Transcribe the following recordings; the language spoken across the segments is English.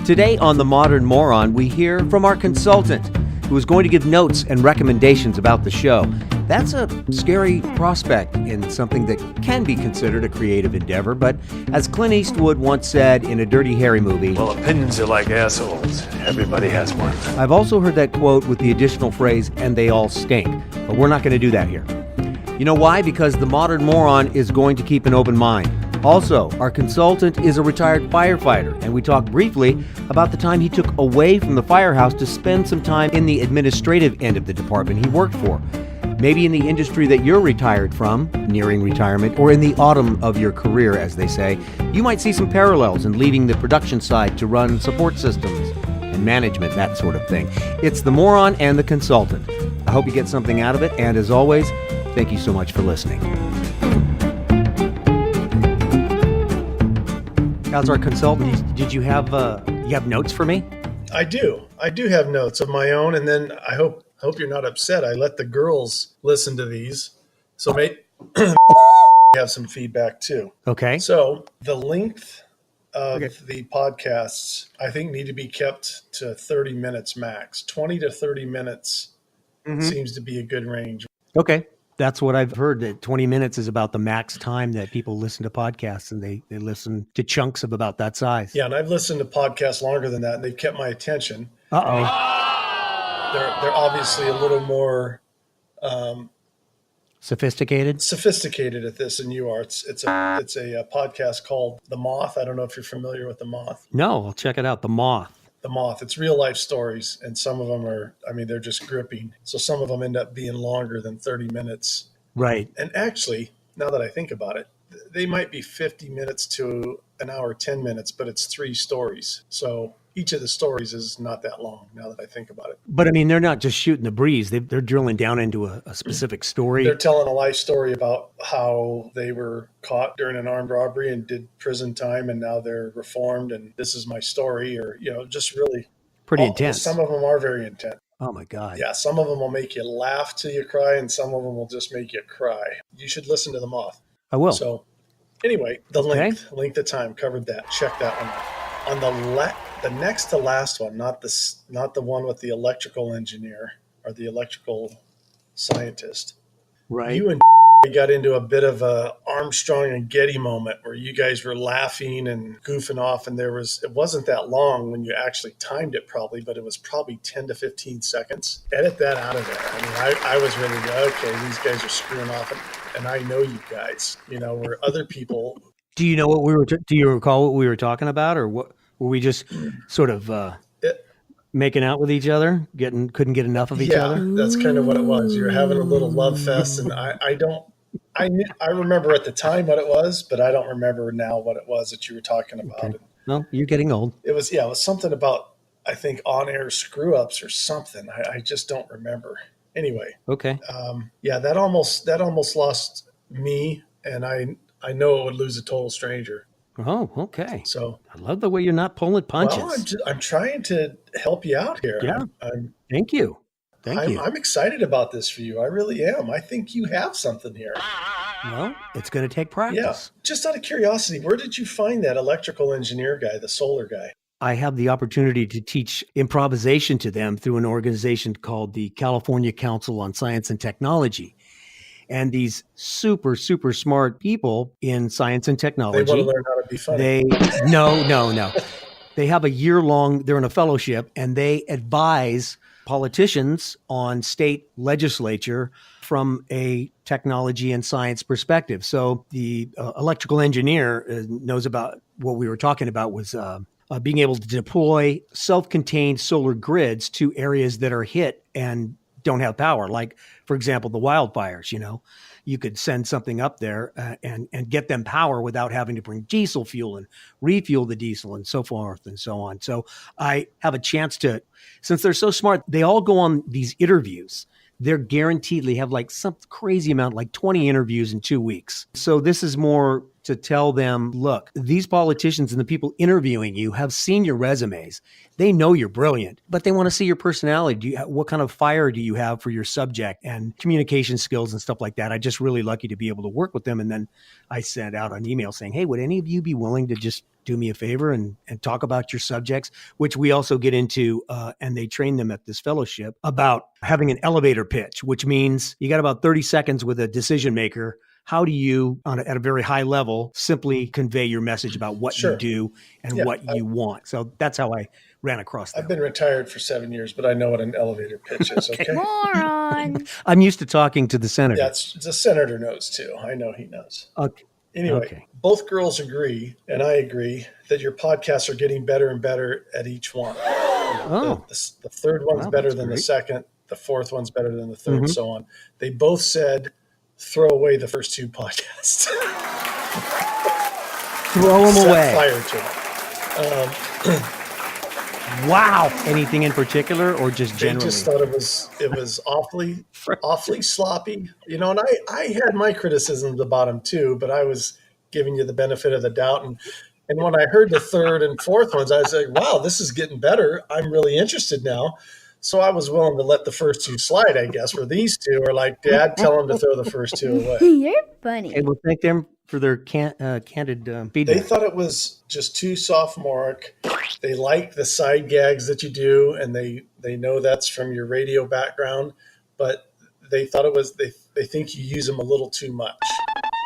Today on The Modern Moron, we hear from our consultant, who is going to give notes and recommendations about the show. That's a scary prospect in something that can be considered a creative endeavor, but as Clint Eastwood once said in a Dirty Harry movie, well, opinions are like assholes. Everybody has one. I've also heard that quote with the additional phrase, and they all stink. But we're not going to do that here. You know why? Because The Modern Moron is going to keep an open mind. Also, our consultant is a retired firefighter, and we talk briefly about the time he took away from the firehouse to spend some time in the administrative end of the department he worked for. Maybe in the industry that you're retired from, nearing retirement, or in the autumn of your career, as they say, you might see some parallels in leaving the production side to run support systems and management, that sort of thing. It's The Moron and The Consultant. I hope you get something out of it, and as always, thank you so much for listening. As our consultant, did you have notes for me? I do have notes of my own, and then I hope you're not upset. I let the girls listen to these, so maybe have some feedback too. Okay. So the length of the podcasts, I think, need to be kept to 30 minutes max. 20 to 30 minutes seems to be a good range. Okay. That's what I've heard, that 20 minutes is about the max time that people listen to podcasts, and they listen to chunks of about that size. Yeah, and I've listened to podcasts longer than that, and they've kept my attention. Uh-oh. They're obviously a little more Sophisticated at this than you are. It's a podcast called The Moth. I don't know if you're familiar with The Moth. No, I'll check it out. The Moth. The Moth. It's real life stories, and some of them are, they're just gripping. So some of them end up being longer than 30 minutes. Right. And actually, now that I think about it, they might be 50 minutes to an hour, 10 minutes, but it's 3 stories. So each of the stories is not that long, now that I think about it. But they're not just shooting the breeze. They're drilling down into a specific story. They're telling a life story about how they were caught during an armed robbery and did prison time, and now they're reformed, and this is my story, or, just really pretty intense. Some of them are very intense. Oh my God. Yeah, some of them will make you laugh till you cry, and some of them will just make you cry. You should listen to The Moth. I will. So anyway, the length of time, covered that. Check that one out. On the next to last one, not the one with the electrical engineer or the electrical scientist. Right. You and got into a bit of a Armstrong and Getty moment where you guys were laughing and goofing off, and it wasn't that long when you actually timed it probably, but it was probably 10 to 15 seconds. Edit that out of there. I was ready to go, okay, these guys are screwing off, and I know you guys, where other people. Do you know what do you recall what we were talking about, or what were we just sort of making out with each other, couldn't get enough of each other? Yeah, that's kind of what it was. You're having a little love fest, and I remember at the time what it was, but I don't remember now what it was that you were talking about. Okay. No, you're getting old. It was something about, I think, on-air screw-ups or something. I just don't remember. Anyway. Okay. That almost lost me, and I know it would lose a total stranger. Oh, okay. So I love the way you're not pulling punches. Well, I'm trying to help you out here. Yeah. Thank you. I'm excited about this for you. I really am. I think you have something here. Well, it's going to take practice. Yeah. Just out of curiosity, where did you find that electrical engineer guy, the solar guy? I have the opportunity to teach improvisation to them through an organization called the California Council on Science and Technology. And these super, super smart people in science and technology. They want to learn how to be funny. No. They have a year-long, they're in a fellowship, and they advise politicians on state legislature from a technology and science perspective. So the electrical engineer knows about what we were talking about was being able to deploy self-contained solar grids to areas that are hit and don't have power. Like, for example, the wildfires, you could send something up there and get them power without having to bring diesel fuel and refuel the diesel and so forth and so on. So I have a chance to, since they're so smart, they all go on these interviews. They're guaranteed, they have like some crazy amount, like 20 interviews in 2 weeks. So this is more to tell them, look, these politicians and the people interviewing you have seen your resumes. They know you're brilliant, but they want to see your personality. What kind of fire do you have for your subject and communication skills and stuff like that? I'm just really lucky to be able to work with them. And then I sent out an email saying, hey, would any of you be willing to just do me a favor and talk about your subjects, which we also get into, and they train them at this fellowship about having an elevator pitch, which means you got about 30 seconds with a decision maker. How do you, at a very high level, simply convey your message about what you do and what you want? So that's how I ran across that. I've been retired for 7 years, but I know what an elevator pitch is, okay? Moron. I'm used to talking to the senator. Yeah, the senator knows too. I know he knows. Okay. Anyway, both girls agree, and I agree, that your podcasts are getting better and better at each one. The third one's better than the second. The fourth one's better than the third, so on. They both said, throw away the first two podcasts. Throw them away. Fire to them. Wow. Anything in particular, or just generally? They just thought it was awfully sloppy, and I had my criticisms about them too, but I was giving you the benefit of the doubt. And when I heard the third and fourth ones, I was like, wow, this is getting better. I'm really interested now. So I was willing to let the first two slide, I guess, where these two are like, Dad, tell them to throw the first two away. You're funny. Okay, well, thank them for their candid feedback. They thought it was just too sophomoric. They like the side gags that you do, and they know that's from your radio background, but they thought it was, they think you use them a little too much.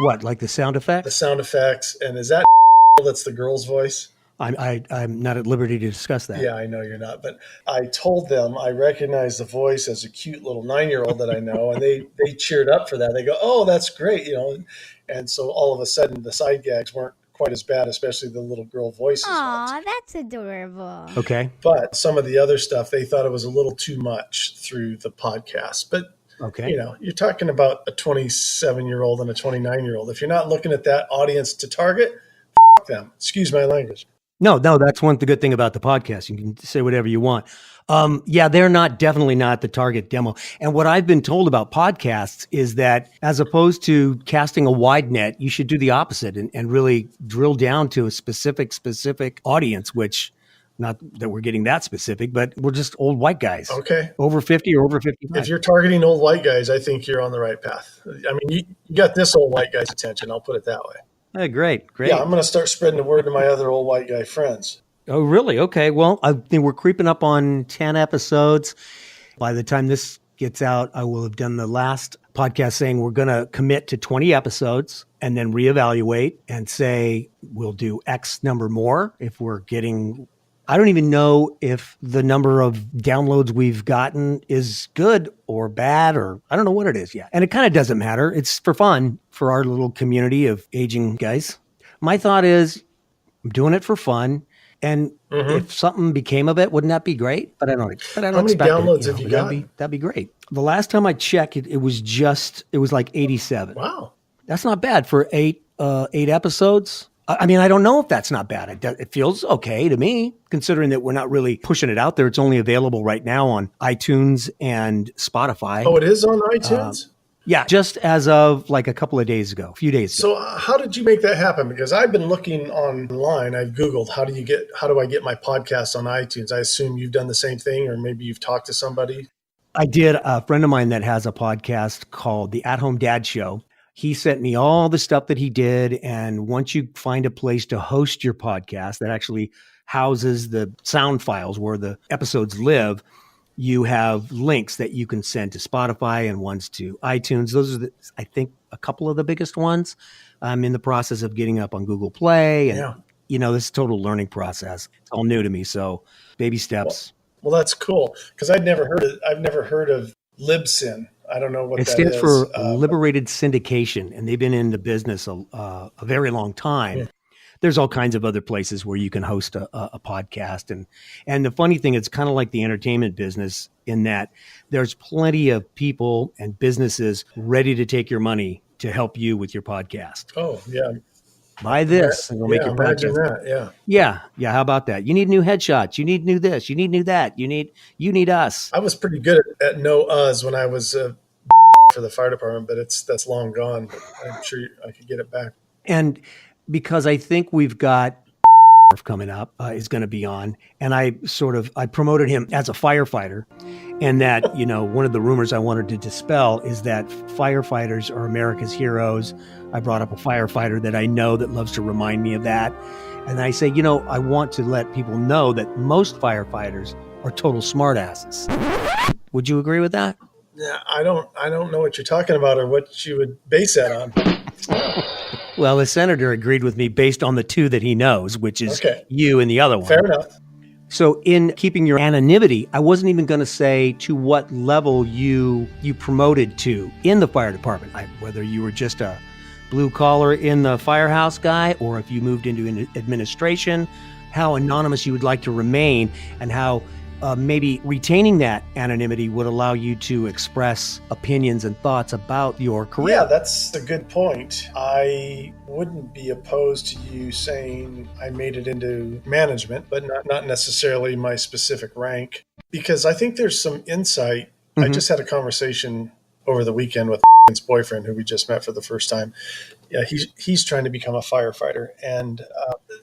What, like the sound effects? The sound effects, and is that that's the girl's voice? I'm not at liberty to discuss that. Yeah, I know you're not, but I told them I recognize the voice as a cute little 9-year-old that I know, and they cheered up for that. They go, "Oh, that's great," And so all of a sudden, the side gags weren't quite as bad, especially the little girl voices. Aw, that's adorable. Okay. But some of the other stuff, they thought it was a little too much through the podcast. But okay, you're talking about a 27-year-old and a 29-year-old. If you're not looking at that audience to target, f them. Excuse my language. No, that's the good thing about the podcast. You can say whatever you want. They're definitely not the target demo. And what I've been told about podcasts is that as opposed to casting a wide net, you should do the opposite and really drill down to a specific audience, which not that we're getting that specific, but we're just old white guys. Okay. Over 50 or over 55. If you're targeting old white guys, I think you're on the right path. I mean, you got this old white guy's attention. I'll put it that way. Hey, great. Yeah, I'm going to start spreading the word to my other old white guy friends. Oh, really? Okay. Well, I think we're creeping up on 10 episodes. By the time this gets out, I will have done the last podcast saying we're going to commit to 20 episodes and then reevaluate and say we'll do X number more if we're getting... I don't even know if the number of downloads we've gotten is good or bad, or I don't know what it is yet. And it kind of doesn't matter. It's for fun for our little community of aging guys. My thought is I'm doing it for fun. And if something became of it, wouldn't that be great? But I don't How many expect downloads it. have you got? That'd be great. The last time I checked it, it was like 87. Wow. That's not bad for eight episodes. I mean, I don't know if that's not bad. It feels okay to me, considering that we're not really pushing it out there. It's only available right now on iTunes and Spotify. Oh, it is on iTunes? Yeah, just as of like a couple of days ago, a few days ago. So how did you make that happen? Because I've been looking online. I've Googled, how do I get my podcast on iTunes? I assume you've done the same thing, or maybe you've talked to somebody. I did. A friend of mine that has a podcast called The At Home Dad Show. He sent me all the stuff that he did. And once you find a place to host your podcast that actually houses the sound files where the episodes live, you have links that you can send to Spotify and ones to iTunes. Those are, I think, a couple of the biggest ones. I'm in the process of getting up on Google Play. And, this is a total learning process. It's all new to me. So baby steps. Well, that's cool. Because I've never heard of Libsyn. I don't know what that is. It stands for Liberated Syndication, and they've been in the business a very long time. Yeah. There's all kinds of other places where you can host a podcast. And the funny thing, it's kind of like the entertainment business in that there's plenty of people and businesses ready to take your money to help you with your podcast. Oh, yeah. Buy this and we'll make your podcast. That, yeah. How about that? You need new headshots. You need new this. You need new that. You need us. I was pretty good at no us when I was for the fire department, but that's long gone. But I'm sure I could get it back. And because I think we've got coming up is going to be on, and I promoted him as a firefighter, and that one of the rumors I wanted to dispel is that firefighters are America's heroes. I brought up a firefighter that I know that loves to remind me of that, and I say, I want to let people know that most firefighters are total smartasses. Would you agree with that? Yeah, I don't know what you're talking about or what you would base that on. Well, the senator agreed with me based on the two that he knows, which is Okay. you and the other one. Fair enough. So in keeping your anonymity, I wasn't even going to say to what level you promoted to in the fire department, whether you were just a blue collar in the firehouse guy or if you moved into administration, how anonymous you would like to remain, and how maybe retaining that anonymity would allow you to express opinions and thoughts about your career. Yeah, that's a good point. I wouldn't be opposed to you saying I made it into management, but not necessarily my specific rank, because I think there's some insight. Mm-hmm. I just had a conversation over the weekend with his boyfriend, who we just met for the first time. Yeah, he's trying to become a firefighter, and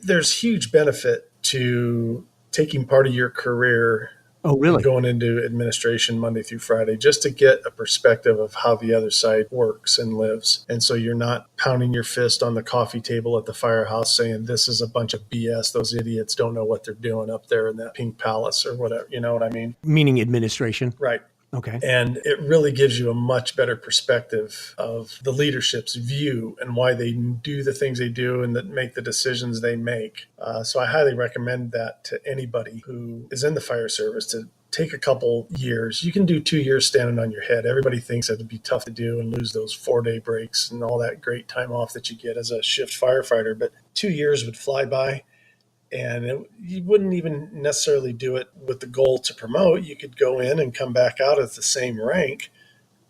there's huge benefit to taking part of your career going into administration Monday through Friday, just to get a perspective of how the other side works and lives. And so you're not pounding your fist on the coffee table at the firehouse saying, this is a bunch of BS. Those idiots don't know what they're doing up there in that pink palace or whatever. You know what I mean? Meaning administration. Right. Okay. And it really gives you a much better perspective of the leadership's view and why they do the things they do and that make the decisions they make. So I highly recommend that to anybody who is in the fire service, to take a couple years. You can do 2 years standing on your head. Everybody thinks it'd be tough to do and lose those 4-day breaks and all that great time off that you get as a shift firefighter. But 2 years would fly by. And you wouldn't even necessarily do it with the goal to promote. You could go in and come back out at the same rank.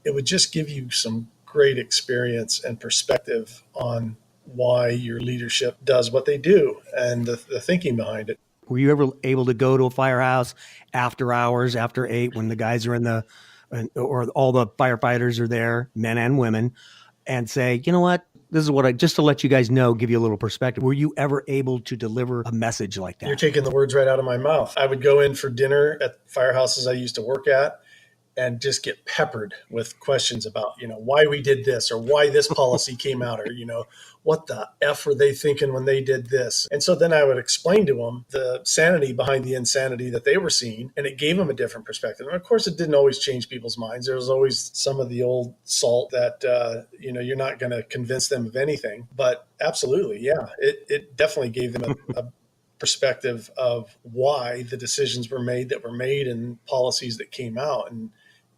It would just give you some great experience and perspective on why your leadership does what they do and the thinking behind it. Were you ever able to go to a firehouse after hours, after 8, when the guys are or all the firefighters are there, men and women, and say, you know what? This is what just to let you guys know, give you a little perspective. Were you ever able to deliver a message like that? You're taking the words right out of my mouth. I would go in for dinner at firehouses I used to work at and just get peppered with questions about, why we did this or why this policy came out, or, what the F were they thinking when they did this? And so then I would explain to them the sanity behind the insanity that they were seeing, and it gave them a different perspective. And of course, it didn't always change people's minds. There was always some of the old salt that, you're not going to convince them of anything. But absolutely, yeah, it definitely gave them a perspective of why the decisions were made that were made and policies that came out.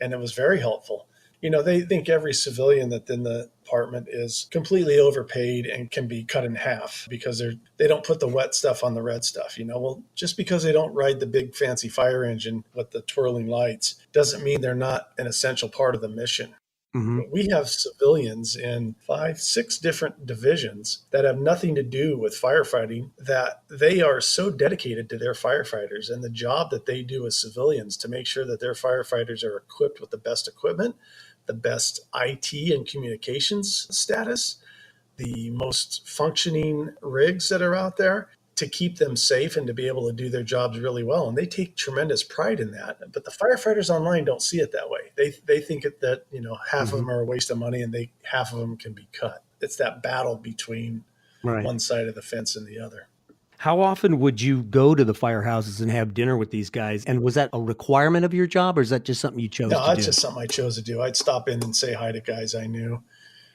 And it was very helpful. They think every civilian that's in the department is completely overpaid and can be cut in half because they don't put the wet stuff on the red stuff. Well, just because they don't ride the big fancy fire engine with the twirling lights doesn't mean they're not an essential part of the mission. Mm-hmm. We have civilians in 5-6 different divisions that have nothing to do with firefighting, that they are so dedicated to their firefighters and the job that they do as civilians to make sure that their firefighters are equipped with the best equipment, the best IT and communications status, the most functioning rigs that are out there, to keep them safe and to be able to do their jobs really well. And they take tremendous pride in that. But the firefighters online don't see it that way. They think that, half of them are a waste of money and half of them can be cut. It's that battle between one side of the fence and the other. How often would you go to the firehouses and have dinner with these guys? And was that a requirement of your job, or is that just something you chose to do? No, it's just something I chose to do. I'd stop in and say hi to guys I knew.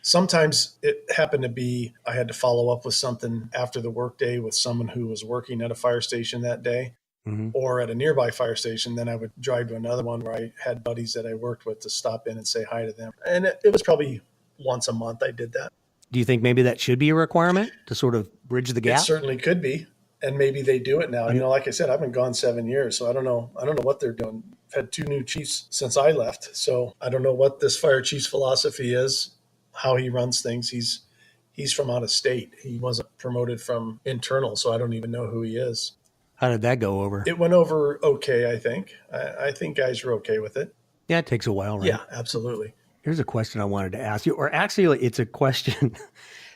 Sometimes it happened to be I had to follow up with something after the workday with someone who was working at a fire station that day, mm-hmm. or at a nearby fire station. Then I would drive to another one where I had buddies that I worked with to stop in and say hi to them. And it was probably once a month I did that. Do you think maybe that should be a requirement to sort of bridge the gap? It certainly could be. And maybe they do it now. Like I said, I've been gone 7 years, so I don't know what they're doing. I've had 2 new chiefs since I left. So I don't know what this fire chief's philosophy is, how he runs things. He's from out of state. He wasn't promoted from internal, so I don't even know who he is. How did that go over? It went over okay, I think. I think guys are okay with it. Yeah, it takes a while, right? Yeah, absolutely. Here's a question I wanted to ask you, or actually it's a question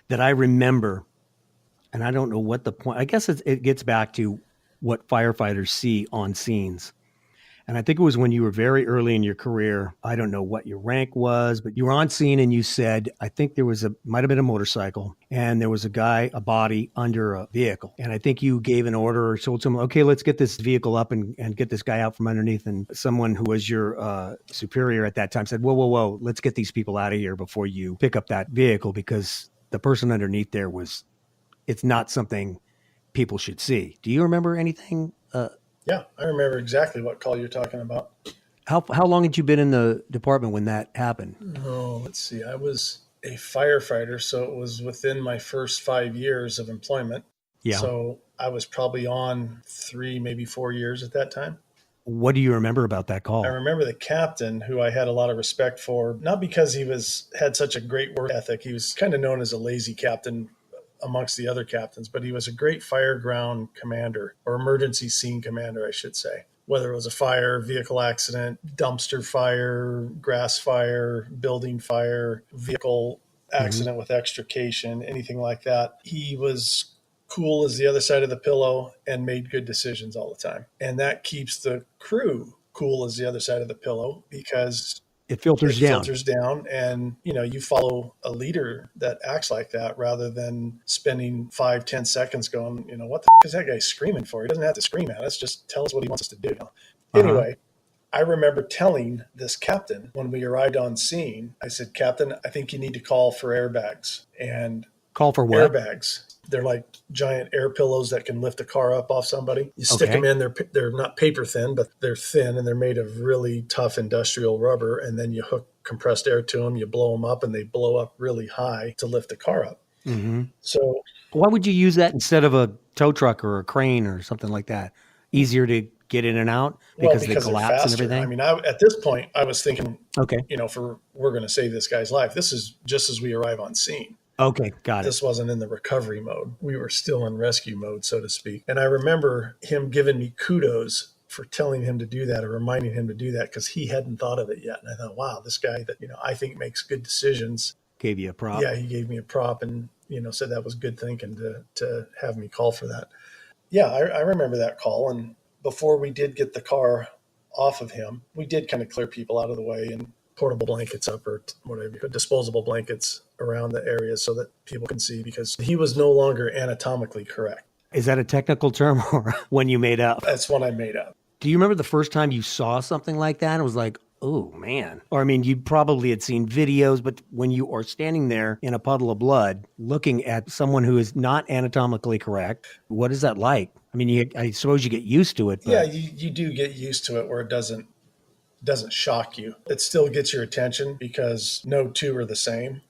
that I remember And I don't know what the point, I guess it gets back to what firefighters see on scenes. And I think it was when you were very early in your career. I don't know what your rank was, but you were on scene and you said, I think there was might have been a motorcycle and there was a body under a vehicle. And I think you gave an order or told someone, okay, let's get this vehicle up and get this guy out from underneath. And someone who was your superior at that time said, whoa, let's get these people out of here before you pick up that vehicle, because the person underneath there it's not something people should see. Do you remember anything? Yeah, I remember exactly what call you're talking about. How long had you been in the department when that happened? Oh, let's see. I was a firefighter, so it was within my first 5 years of employment. Yeah. So I was probably on 3, maybe 4 years at that time. What do you remember about that call? I remember the captain, who I had a lot of respect for, not because he had such a great work ethic. He was kind of known as a lazy captain amongst the other captains, but he was a great fire ground commander, or emergency scene commander, I should say. Whether it was a fire, vehicle accident, dumpster fire, grass fire, building fire, vehicle accident with extrication, anything like that, he was cool as the other side of the pillow and made good decisions all the time. And that keeps the crew cool as the other side of the pillow, because it filters down. And you follow a leader that acts like that, rather than spending 5-10 seconds going, what the is that guy screaming for? He doesn't have to scream at us, just tell us what he wants us to do. Anyway, I remember telling this captain when we arrived on scene, I said, Captain, I think you need to call for airbags. And call for what? Airbags. They're like giant air pillows that can lift a car up off somebody. You stick them in, they're not paper thin, but they're thin, and they're made of really tough industrial rubber. And then you hook compressed air to them, you blow them up, and they blow up really high to lift the car up. Mm-hmm. So why would you use that instead of a tow truck or a crane or something like that? Easier to get in and out because they collapse and everything? I mean, at this point, I was thinking, okay, we're going to save this guy's life. This is just as we arrive on scene. Okay, got it. This wasn't in the recovery mode. We were still in rescue mode, so to speak. And I remember him giving me kudos for telling him to do that, or reminding him to do that, because he hadn't thought of it yet. And I thought, wow, this guy that, I think makes good decisions. Gave you a prop. Yeah, he gave me a prop and, said that was good thinking to have me call for that. Yeah, I remember that call. And before we did get the car off of him, we did kind of clear people out of the way and portable blankets up, or whatever, disposable blankets around the area so that people can see, because he was no longer anatomically correct. Is that a technical term, or one you made up? That's one I made up. Do you remember the first time you saw something like that? It was like, oh man. Or I mean, you probably had seen videos, but when you are standing there in a puddle of blood looking at someone who is not anatomically correct, what is that like? I mean, I suppose you get used to it. But... yeah, you do get used to it, where it doesn't shock you. It still gets your attention, because no two are the same.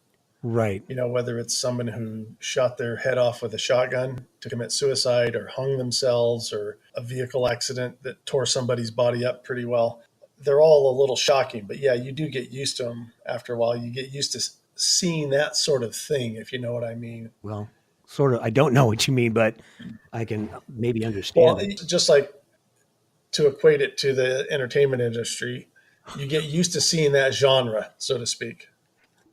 Right. Whether it's someone who shot their head off with a shotgun to commit suicide, or hung themselves, or a vehicle accident that tore somebody's body up pretty well. They're all a little shocking, but yeah, you do get used to them after a while. You get used to seeing that sort of thing, if you know what I mean. Well, sort of. I don't know what you mean, but I can maybe understand. Well, just like, to equate it to the entertainment industry, you get used to seeing that genre, so to speak.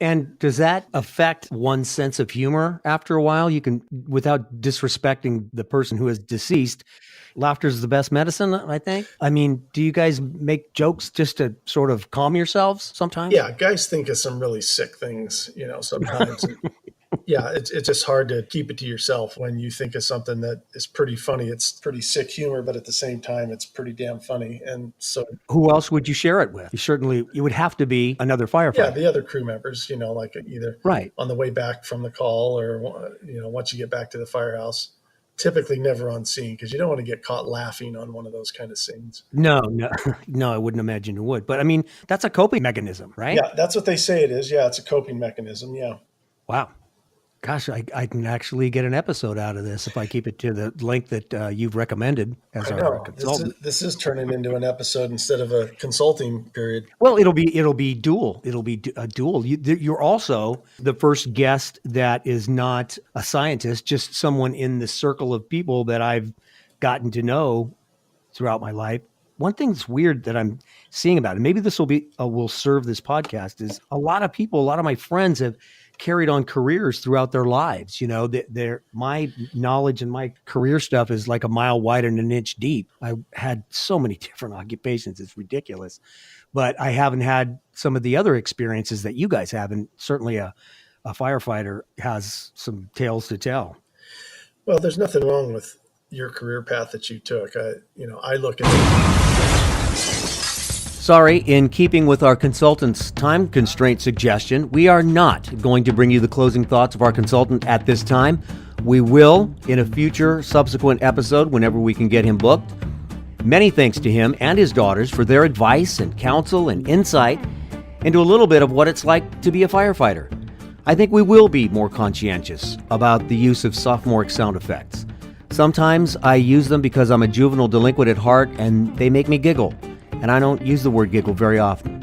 And does that affect one's sense of humor after a while? You can, without disrespecting the person who is deceased, laughter is the best medicine, I think. I mean, do you guys make jokes just to sort of calm yourselves sometimes? Yeah, guys think of some really sick things, sometimes. Yeah, it's just hard to keep it to yourself when you think of something that is pretty funny. It's pretty sick humor, but at the same time, it's pretty damn funny. And so, who else would you share it with? You would have to be another firefighter. Yeah, the other crew members, like either right on the way back from the call, or, once you get back to the firehouse. Typically never on scene, because you don't want to get caught laughing on one of those kind of scenes. No, I wouldn't imagine you would. But I mean, that's a coping mechanism, right? Yeah, that's what they say it is. Yeah, it's a coping mechanism. Yeah. Wow. Gosh, I can actually get an episode out of this if I keep it to the length that you've recommended as our consultant. This is turning into an episode instead of a consulting period. Well, it'll be dual. It'll be a dual. You're also the first guest that is not a scientist, just someone in the circle of people that I've gotten to know throughout my life one thing that's weird that I'm seeing about it, maybe this will serve this podcast, is a lot of my friends have carried on careers throughout their lives. You know, my knowledge and my career stuff is like a mile wide and an inch deep. I had so many different occupations. It's ridiculous, but I haven't had some of the other experiences that you guys have. And certainly a firefighter has some tales to tell. Well, there's nothing wrong with your career path that you took. I look at it. Sorry, in keeping with our consultant's time constraint suggestion, we are not going to bring you the closing thoughts of our consultant at this time. We will in a future subsequent episode whenever we can get him booked. Many thanks to him and his daughters for their advice and counsel and insight into a little bit of what it's like to be a firefighter. I think we will be more conscientious about the use of sophomoric sound effects. Sometimes I use them because I'm a juvenile delinquent at heart and they make me giggle. And I don't use the word giggle very often.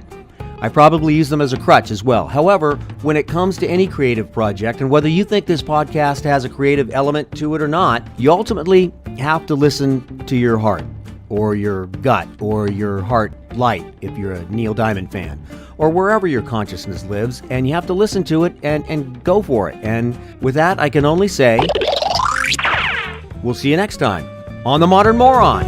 I probably use them as a crutch as well. However, when it comes to any creative project, and whether you think this podcast has a creative element to it or not, you ultimately have to listen to your heart, or your gut, or your heart light if you're a Neil Diamond fan, or wherever your consciousness lives, and you have to listen to it and go for it. And with that, I can only say, we'll see you next time on The Modern Moron.